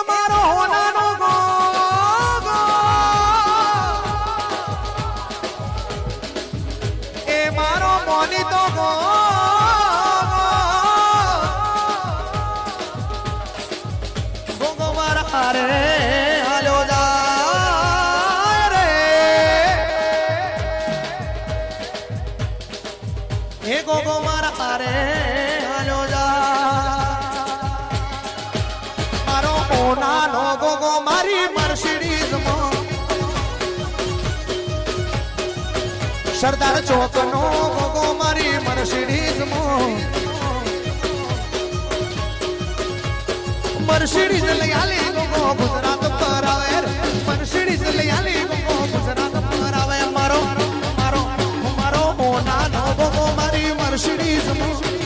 મારો હોનાનો ગો એ મારો મોની તો ગો ગો મારા રે હાલો જા રે એ ગો મારા રે હાલો જા મારો હોનાનો ગો મારી મર્સિડીઝ માં સરદાર ચોક નો ગોગો મારી મર્સિડીઝ માં મર્સિડીઝ લઈ આલી ગોગો ગુજરાત પર આવે મર્સિડીઝ લઈ આલી ગોગો ગુજરાત પર આવે મારો મારો મારો હોનાનો ગોગો મારી મર્સિડીઝ માં